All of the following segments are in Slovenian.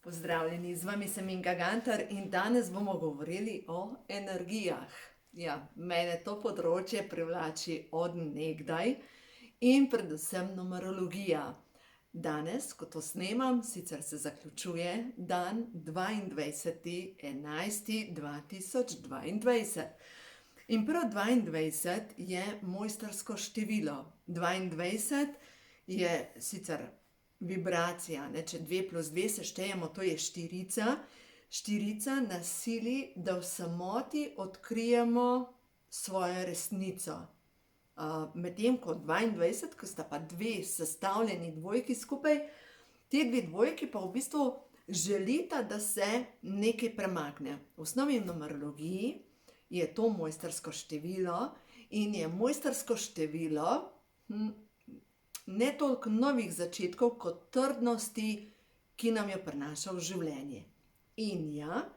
Pozdravljeni, z vami sem Inga Gantar in danes bomo govorili o energijah. Ja, mene to področje privlači od nekdaj in predvsem numerologija. Danes, ko to snemam, sicer se zaključuje dan 22.11.2022. In prav 22 je mojstrsko število. 22 je sicer vibracija, ne? Če 2 plus 2 seštejemo, to je štirica. Štirica nas sili, da v samoti odkrijemo svojo resnico. Medtem ko 22, ko sta pa dve sestavljeni dvojki skupaj, te dve dvojki pa v bistvu želita, da se nekaj premakne. V osnovi numerologiji je to mojstrsko število in je mojstrsko število ne toliko novih začetkov, kot trdnosti, ki nam jo prinaša v življenje. In ja,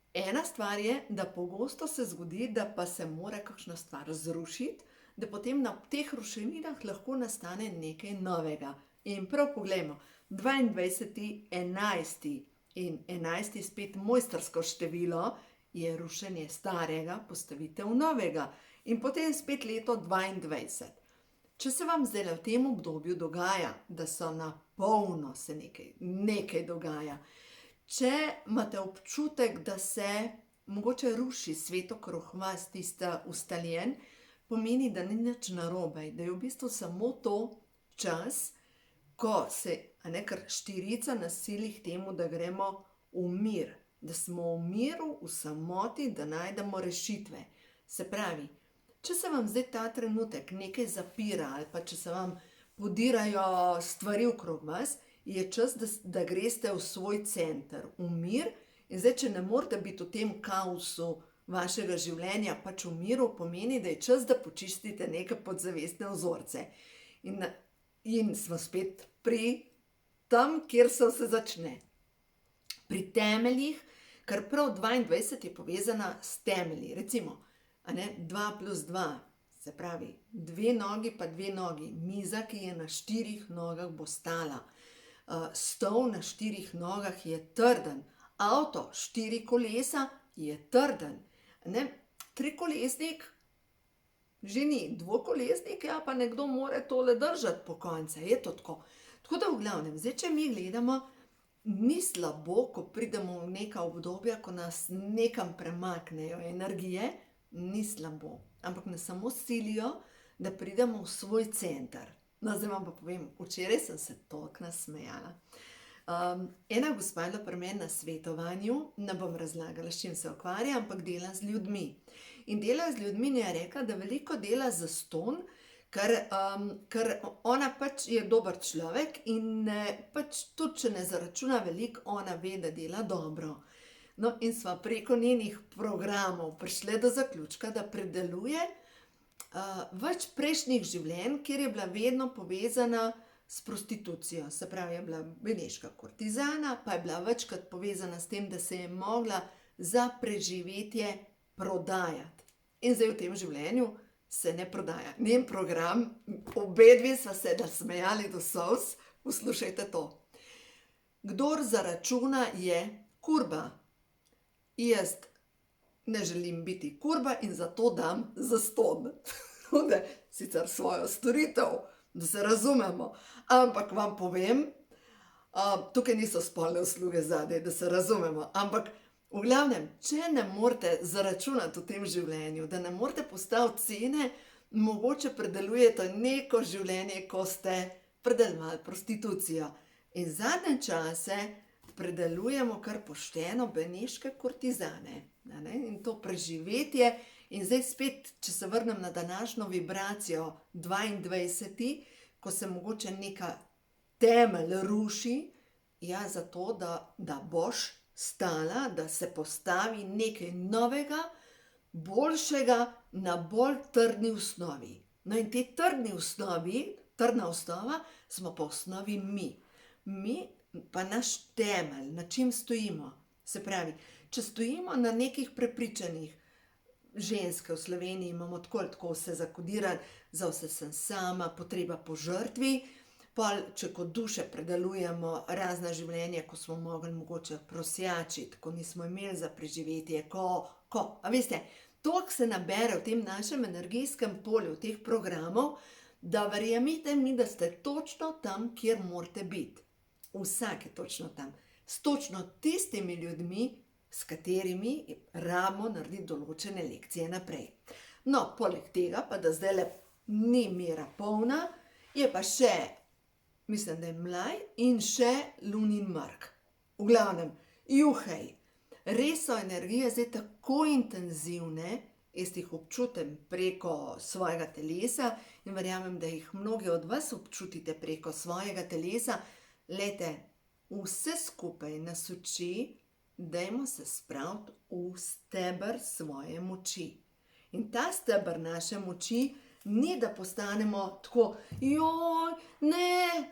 ena stvar je, da pogosto se zgodi, da pa se mora kakšna stvar zrušiti, da potem na teh ruševinah lahko nastane nekaj novega. In prav poglejmo, 22.11. in 11. spet mojstrsko število je rušenje starega, postavitev novega. In potem spet leto 22. Če se vam zdaj v tem obdobju dogaja, da so na polno se nekaj dogaja, če imate občutek, da se mogoče ruši svet okrog vas, tista ustaljen, pomeni, da ni nič narobe, da je v bistvu samo to čas, ko se, ker štirica nas sili k temu, da gremo v mir, da smo v miru, v samoti, da najdemo rešitve. Se pravi, če se vam zdaj ta trenutek nekaj zapira ali pa če se vam podirajo stvari okrog vas, je čas, da greste v svoj center, v mir. In zdaj, če ne morete biti v tem kaosu vašega življenja, pač v miru, pomeni, da je čas, da počistite neke podzavestne vzorce. In smo spet pri tam, kjer se vse začne. Pri temeljih, ker prav 22 je povezana s temelji. Recimo, 2 plus 2, se pravi 2 nogi pa 2 nogi. Miza, ki je na 4 nogah, bo stala. Stol na 4 nogah je trden. Avto, 4 kolesa je trden. Trikolesnik že ni, dvokolesnik, ja, pa nekdo mora tole držati po konce, je to tako. Tako da v glavnem, zdaj, če mi gledamo, ni slabo, ko pridemo v neka obdobja, ko nas nekam premaknejo energije, ni slabo, ampak nas samo silijo, da pridemo v svoj center. No, zdaj vam pa povem, včeraj sem se toliko nasmejala. Ena gospa je bila pri meni na svetovanju, ne bom razlagala, s čim se ukvarja, ampak dela z ljudmi. In dela z ljudmi in je rekla, da veliko dela zastonj, ker ona pač je dober človek in pač tudi, če ne zaračuna veliko, ona ve, da dela dobro. No, in sva preko njenih programov prišli do zaključka, da predeluje več prejšnjih življenj, kjer je bila vedno povezana s prostitucijo. Se pravi, je bila beneška kurtizana, pa je bila večkrat povezana s tem, da se je mogla za preživetje prodajati. In zdaj v tem življenju se ne prodaja. Njen program, obedve sva se nasmejali do solz, poslušajte to. Kdor zaračuna, je kurba. Jaz ne želim biti kurba in zato dam zastonj. Sicer svojo storitev, da se razumemo, ampak vam povem, tukaj niso spolne usluge zadaj, da se razumemo, ampak v glavnem, če ne morete zaračunati v tem življenju, da ne morete postaviti cene, mogoče predelujete neko življenje, ko ste predelovali prostitucijo. In zadnje čase predelujemo kar pošteno beneške kurtizane. In to preživetje. In zdaj spet, če se vrnem na današnjo vibracijo 22, ko se mogoče neka temelj ruši, ja, zato, da boš stala, da se postavi nekaj novega, boljšega, na bolj trdni osnovi. No, in te trdni osnovi, trdna osnova, smo pa v osnovi mi. Mi pa naš temelj, na čem stojimo. Se pravi, če stojimo na nekih prepričanjih, ženske v Sloveniji imamo tako vse zakodirano, za vse sem sama, potreba po žrtvi, pol, če kot duše predelujemo razna življenja, ko smo mogli mogoče prosjačiti, ko nismo imeli za preživetje, a veste, toliko se nabere v tem našem energijskem polju, teh programov, da verjemite mi, da ste točno tam, kjer morate biti. Vsak je točno tam. S točno tistimi ljudmi, s katerimi rabimo narediti določene lekcije naprej. No, poleg tega pa, da zdajle ni mera polna, je pa še, mislim, da je mlaj in še lunin mrk. V glavnem, juhej, res so energije zdaj tako intenzivne, jaz jih občutim preko svojega telesa in verjamem, da jih mnogi od vas občutite preko svojega telesa. Glejte, vse skupaj nas uči, dajmo se spraviti v steber svoje moči. In ta steber naše moči ni, da postanemo tako, joj, ne,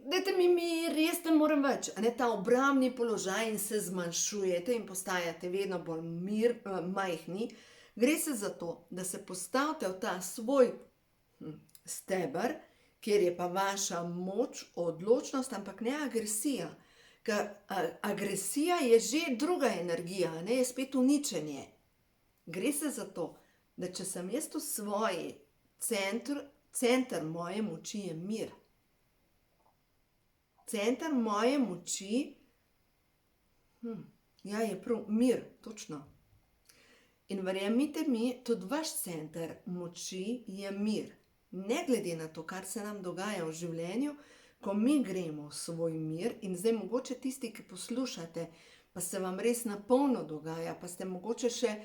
dajte mi mir, jaz ne morem več. Ta obrambni položaj in se zmanjšujete in postajate vedno bolj majhni. Gre se za to, da se postavite v ta svoj steber, kjer je pa vaša moč, odločnost, ampak ne agresija. Ker agresija je že druga energija, je spet uničenje. Gre se za to, da če sem jaz v svoji center moje moči je mir. Center moje moči, ja, je prav mir, točno. In verjemite mi, tudi vaš center moči je mir. Ne glede na to, kar se nam dogaja v življenju, ko mi gremo v svoj mir in zdaj mogoče tisti, ki poslušate, pa se vam res na polno dogaja, pa ste mogoče še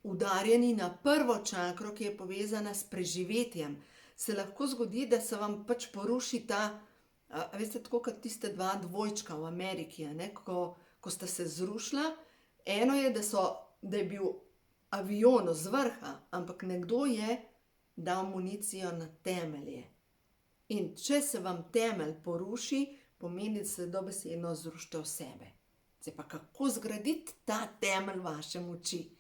udarjeni na prvo čakro, ki je povezana s preživetjem, se lahko zgodi, da se vam pač poruši ta, veste, tako kot tiste dva dvojčka v Ameriki, ko sta se zrušila. Eno je, da je bil avion z vrha, ampak nekdo je dal municijo na temelje. In če se vam temelj poruši, pomeni, da se dobesedno zrušite v sebe. Zdaj pa kako zgraditi ta temelj vaše moči?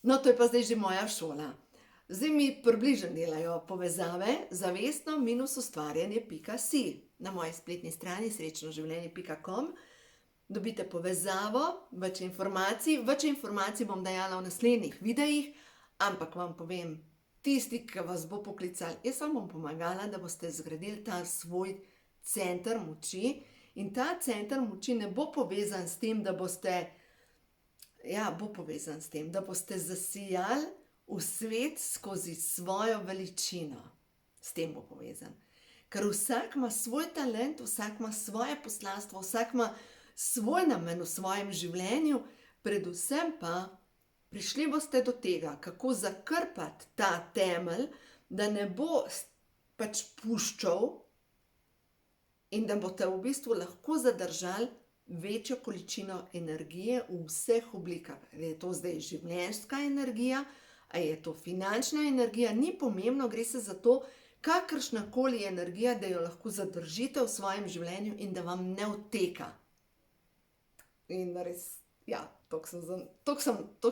No, to je pa zdaj že moja šola. Zdaj mi približno delajo povezave zavestno-ustvarjanje.si. Na moji spletni strani srečnoživljenje.com dobite povezavo, več informacij bom dajala v naslednjih videih, ampak vam povem, tisti, ki vas bo poklical, jaz vam bom pomagala, da boste zgradili ta svoj center moči in ta center moči ne bo povezan s tem, da boste, bo povezan s tem, da boste zasijali v svet skozi svojo veličino. S tem bo povezan. Ker vsak ima svoj talent, vsak ima svoje poslanstvo, vsak ima svoj namen v svojem življenju, predvsem pa prišli boste do tega, kako zakrpati ta temelj, da ne bo pač puščal in da boste v bistvu lahko zadržali večjo količino energije v vseh oblikah. Je to zdaj življenjska energija, ali je to finančna energija, ni pomembno, gre se za to, kakršnakoli energija, da jo lahko zadržite v svojem življenju in da vam ne odteka. In res, toliko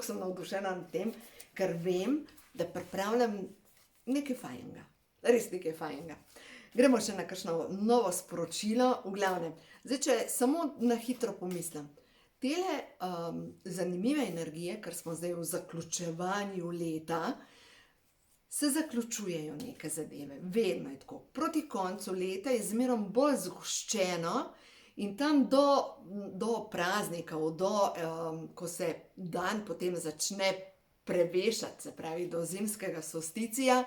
sem navdušena nad tem, ker vem, da pripravljam nekaj fajnega. Res nekaj fajnega. Gremo še na kakšno novo sporočilo, v glavnem. Zdaj, če samo na hitro pomislim. Tele zanimive energije, ker smo zdaj v zaključevanju leta, se zaključujejo neke zadeve. Vedno je tako. Proti koncu leta je zmerom bolj zgoščeno in tam do praznikov, ko se dan potem začne prevešati, se pravi do zimskega solsticija,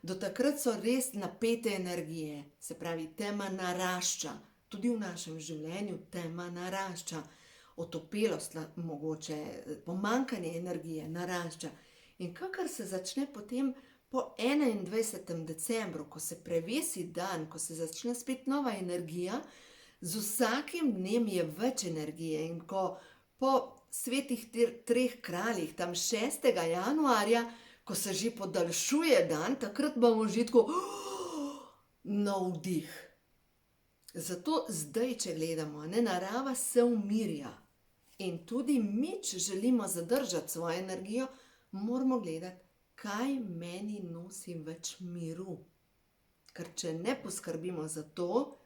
do takrat so res napete energije. Se pravi, tema narašča. Tudi v našem življenju tema narašča. Otopelost mogoče, pomanjkanje energije narašča. In kakor se začne potem po 21. decembru, ko se prevesi dan, ko se začne spet nova energija, z vsakim dnem je več energije. In ko po svetih treh kraljih, tam 6. januarja, ko se že podaljšuje dan, takrat bomo že tako navdih. Zato zdaj, če gledamo, narava se umirja. In tudi mi, če želimo zadržati svojo energijo, moramo gledati, kaj meni nosi več miru. Ker če ne poskrbimo za to,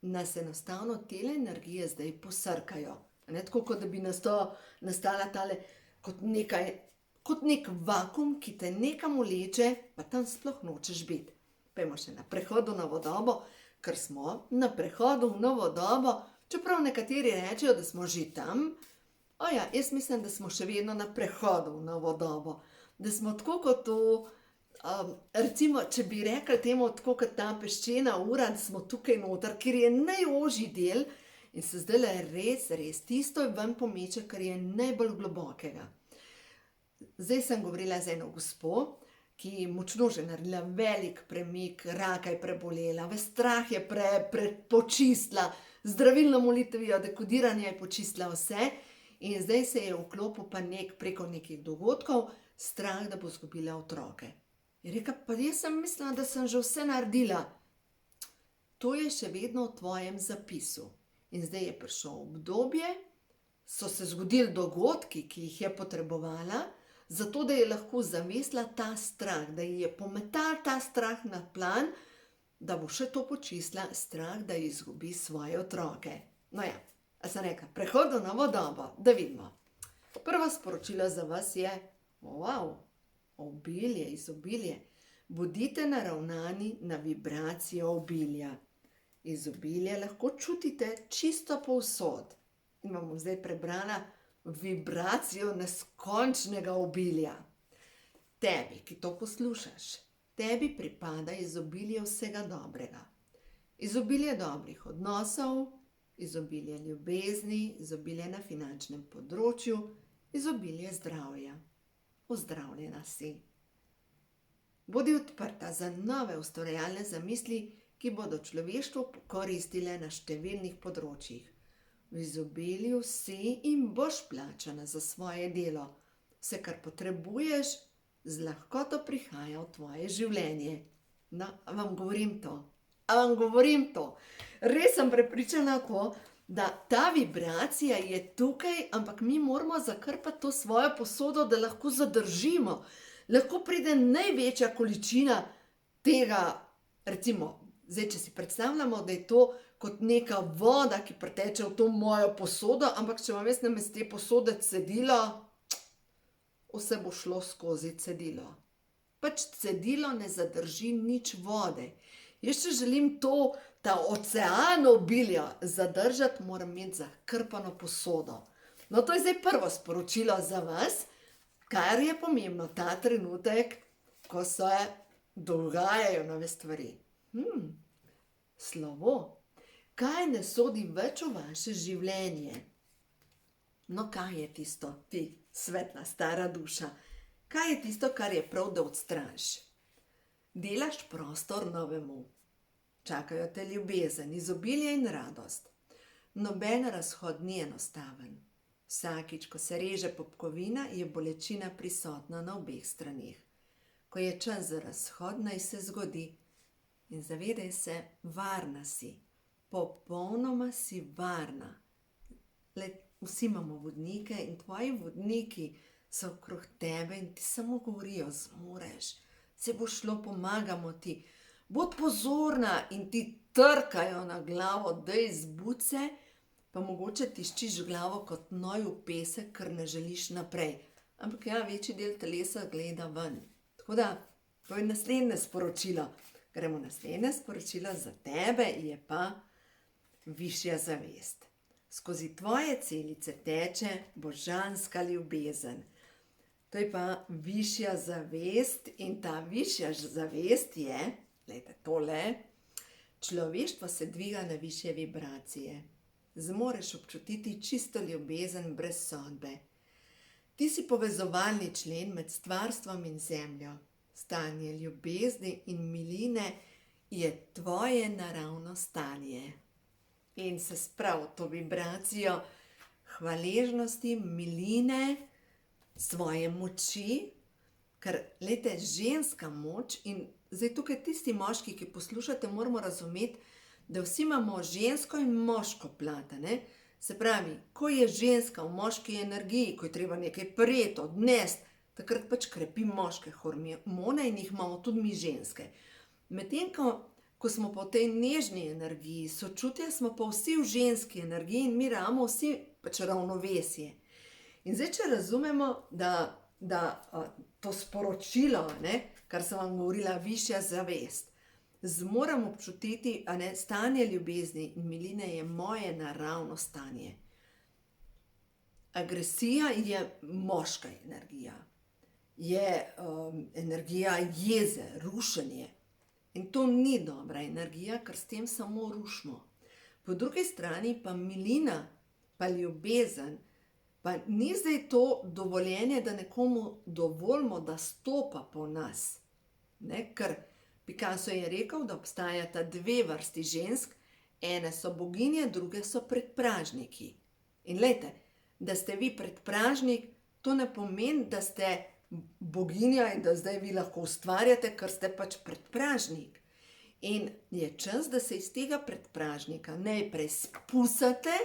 nas enostavno tele energije zdaj posrkajo. Tako kot da bi nastala tale kot nek vakuum, ki te nekam vleče, pa tam sploh nočeš biti. Pojmo še na prehod v novo dobo, ker smo na prehodu v novo dobo, čeprav nekateri rečejo, da smo že tam. Jaz mislim, da smo še vedno na prehodu v novo dobo. Da smo tako kot to, recimo, če bi rekli temu tako kot ta peščena ura, da smo tukaj noter, kjer je najožji del in se zdajle res tisto ven pomeče, kar je najbolj globokega. Zdaj sem govorila z eno gospo, ki je močno že naredila velik premik, raka je prebolela, strah je počistila, zdravilno molitvijo, dekodiranje je počistila vse in zdaj se je vklopil pa preko nekih dogodkov strah, da bo izgubila otroke. Je rekla, pa jaz sem mislila, da sem že vse naredila. To je še vedno v tvojem zapisu. In zdaj je prišlo obdobje, so se zgodili dogodki, ki jih je potrebovala, zato da je lahko zavesila ta strah, da ji je pometal ta strah na plan, da bo še to počistila, strah, da izgubi svoje otroke. A sem rekla, prehod v novo dobo, da vidimo. Prvo sporočilo za vas je, obilje, izobilje. Bodite naravnani na vibracijo obilja. Izobilje lahko čutite čisto povsod. In vam bom zdaj prebrala vibracijo neskončnega obilja. Tebi, ki to poslušaš, tebi pripada izobilje vsega dobrega. Izobilje dobrih odnosov, izobilje ljubezni, izobilje na finančnem področju, izobilje zdravja. Ozdravljena si. Bodi odprta za nove ustvarjalne zamisli, ki bodo človeštvu koristile na številnih področjih. V izobilju si in boš plačana za svoje delo. Vse, kar potrebuješ, z lahkoto prihaja v tvoje življenje. A vam govorim to? Res sem prepričana to, da ta vibracija je tukaj, ampak mi moramo zakrpati to svojo posodo, da lahko zadržimo. Lahko pride največja količina tega, recimo, zdaj, če si predstavljamo, da je to kot neka voda, ki preteče v to mojo posodo, ampak če imam jaz namesto te posode cedilo, vse bo šlo skozi cedilo. Cedilo ne zadrži nič vode. Jaz, če želim ta ocean obilja zadržati, moram imeti zakrpano posodo. To je zdaj prvo sporočilo za vas, kar je pomembno ta trenutek, ko se dogajajo nove stvari. Slovo. Kaj ne sodi več v vaše življenje? Kaj je tisto, ti svetla stara duša? Kaj je tisto, kar je prav, da odstraniš? Delaš prostor novemu. Čakajo te ljubezen, izobilje in radost. Noben razhod ni enostaven. Vsakič, ko se reže popkovina, je bolečina prisotna na obeh straneh. Ko je čas za razhod, naj se zgodi. In zavedaj se, varna si. Popolnoma si varna. Vsi imamo vodnike in tvoji vodniki so okrog tebe in ti samo govorijo, zmoreš, se bo šlo, pomagamo ti. Bod pozorna in ti trkajo na glavo, daj zbudi se, pa mogoče tiščiš glavo kot noj v pesek, ker ne želiš naprej. Ampak večji del telesa gleda ven. Tako da, to je naslednje sporočilo. Gremo naslednje sporočilo za tebe, je pa višja zavest. Skozi tvoje celice teče božanska ljubezen. To je pa višja zavest in ta višja zavest je, glejte tole, človeštvo se dviga na višje vibracije. Zmoreš občutiti čisto ljubezen brez sodbe. Ti si povezovalni člen med stvarstvom in zemljo. Stanje ljubezni in miline je tvoje naravno stanje. In se spravi to vibracijo hvaležnosti, miline, svoje moči, ker, glejte, ženska moč in zdaj tukaj tisti moški, ki poslušate, moramo razumeti, da vsi imamo žensko in moško plat, Se pravi, ko je ženska v moški energiji, ko je treba nekaj prijeti, odnesti, takrat krepi moške hormone in jih imamo tudi mi ženske. Medtem ko ko smo pa v tej nežni energiji, sočutje smo pa vsi v ženski energiji in mi rabimo vsi pač ravnovesje. In zdaj, če razumemo, da to sporočilo, kar sem vam govorila, višja zavest, zmoram občutiti, stanje ljubezni in miline je moje naravno stanje. Agresija je moška energija, je energija jeze, rušenje. In to ni dobra energija, ker s tem samo rušimo. Po drugi strani pa milina, pa ljubezen, pa ni zdaj to dovoljenje, da nekomu dovolimo, da stopa po nas. Ker Picasso je rekel, da obstajata dve vrsti žensk, ene so boginje, druge so predpražniki. In glejte, da ste vi predpražnik, to ne pomeni, da ste boginja in da zdaj vi lahko ustvarjate, ker ste pač predpražnik. In je čas, da se iz tega predpražnika najprej spusate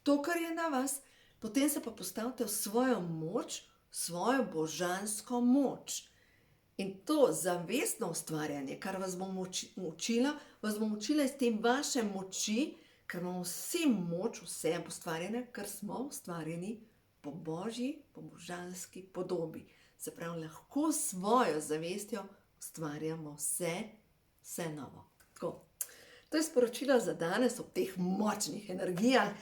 to, kar je na vas, potem se pa postavite v svojo moč, svojo božansko moč. In to zavestno ustvarjanje, kar vas bom učila, vas bom učila iz te vaše moči, ker imamo vsi moč vse ustvarjene, ker smo ustvarjeni po božji, po božanski podobi. Se pravi, lahko svojo zavestjo ustvarjamo vse novo. Tako. To je sporočilo za danes ob teh močnih energijah.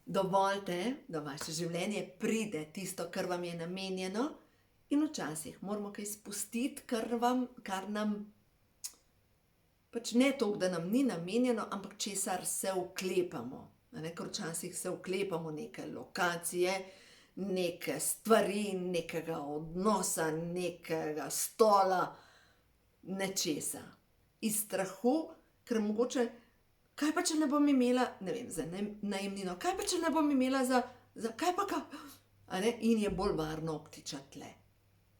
Dovolite, da vaše življenje pride tisto, kar vam je namenjeno, in včasih moramo kaj spustiti, kar nam pač ne to, da nam ni namenjeno, ampak česar se vklepamo. Ker včasih se vklepamo neke lokacije, neke stvari, nekega odnosa, nekega stola, nečesa. Iz strahu, ker mogoče, kaj pa, če ne bom imela, ne vem, za najemnino, kaj pa, če ne bom imela za kaj pa kaj, in je bolj varno obtičati tle.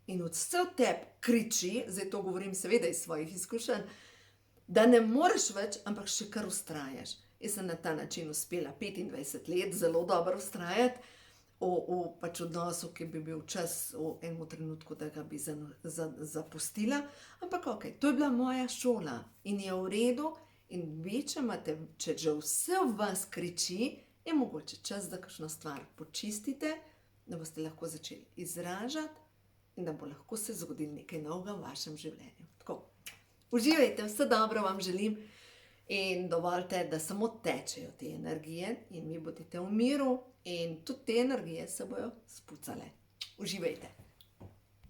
In vse v tebi kriči, zdaj to govorim seveda iz svojih izkušenj, da ne moreš več, ampak še kar vztrajaš. Jaz sem na ta način uspela 25 let zelo dobro vztrajati v pač odnosu, ki bi bil čas v enem trenutku, da ga bi zapustila. Ampak okej, to je bila moja šola in je v redu. In vi, če že vse v vas kriči, je mogoče čas, da kakšno stvar počistite, da boste lahko začeli izražati in da bo lahko se zgodilo nekaj novega v vašem življenju. Tako, uživajte, vse dobro vam želim in dovolite, da samo tečejo te energije in vi bodite v miru in tudi te energije se bojo spucale. Uživajte.